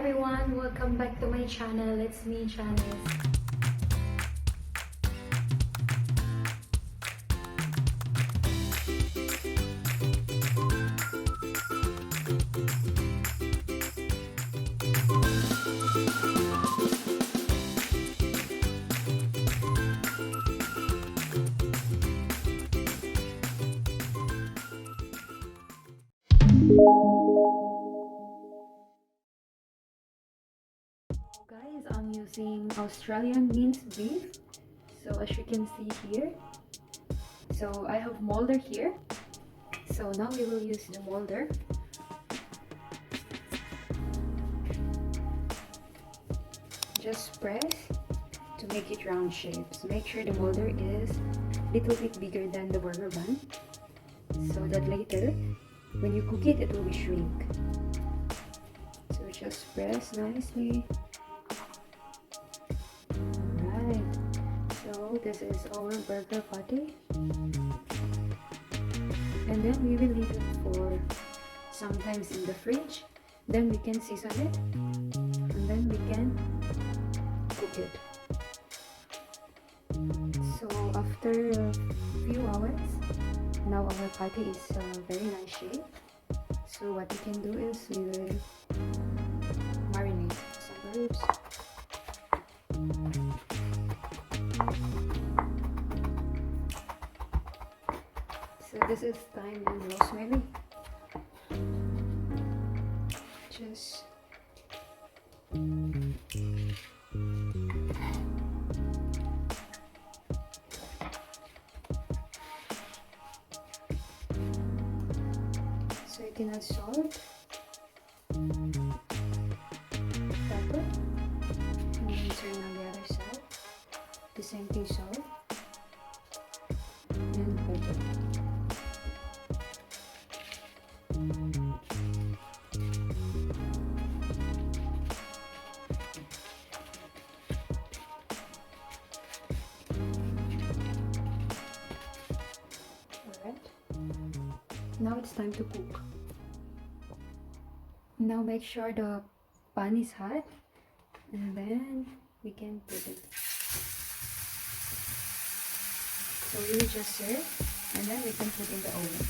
everyone, welcome back to my channel. It's me, Janice. Guys, I'm using Australian minced beef. So as you can see here, so I have molder here. So now we will use the molder. Just press to make it round shapes. Make sure the molder is a little bit bigger than the burger bun, so that later when you cook it, it will be shrink. So just press nicely. Alright, so this is our burger patty. And then we will leave it for sometimes in the fridge. Then we can season it. And then we can cook it. So after a few hours, now our patty is very nice shape. So what we can do is we will marinate some herbs. So this is thyme and rosemary. Just so you can add salt, pepper, and then turn on the other side. The same thing, salt and pepper. Now it's time to cook. Now make sure the pan is hot and then we can put it. So we will just serve and then we can put in the oven.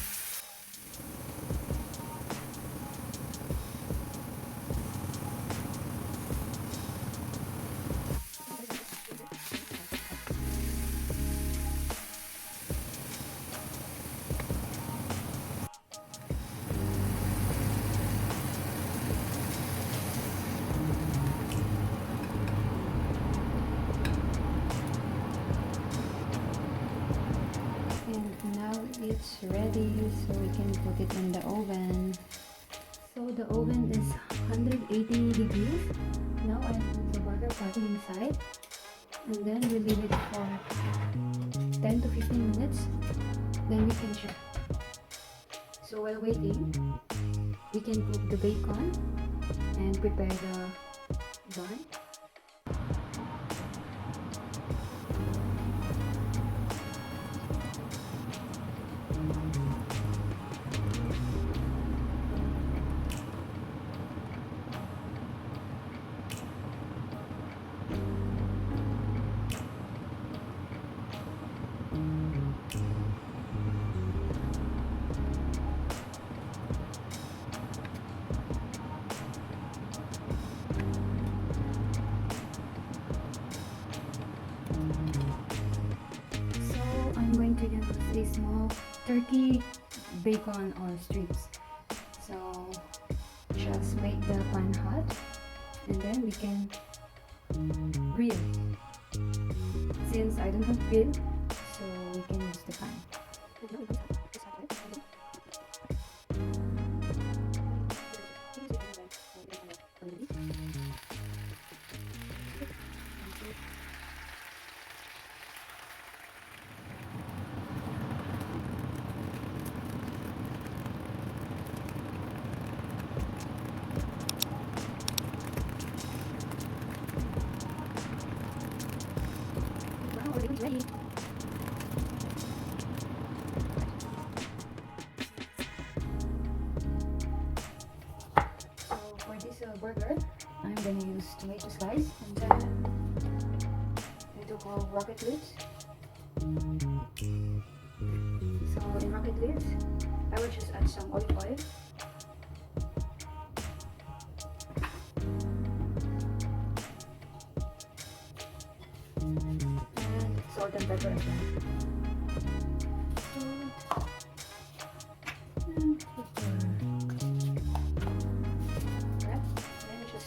It's ready, so we can put it in the oven. So the oven is 180 degrees. Now I put the burger patty inside and then we leave it for 10 to 15 minutes. Then we can check. So while waiting, we can cook the bacon and prepare the bun. To use a small turkey bacon or strips. So just make the pan hot and then we can grill. Since I don't have grill, so we can use the pan. Ready. So for this burger, I'm gonna use tomato slice and then I do for rocket leaves. So in rocket leaves, I will just add some olive oil. And salt and pepper again.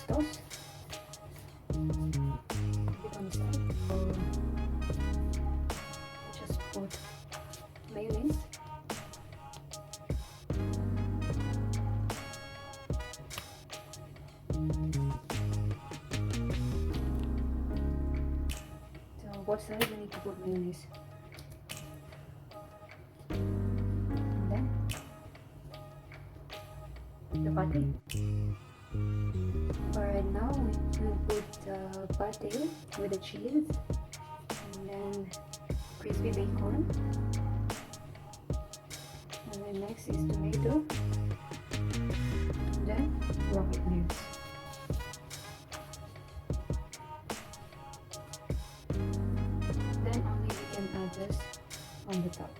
Toast it on the side. Just put mayonnaise. So both sides we need to put mayonnaise. And then the patty. Alright, now we will put the patty with the cheese and then crispy bacon, and then next is tomato, and then rocket leaves. Then only we can add this on the top.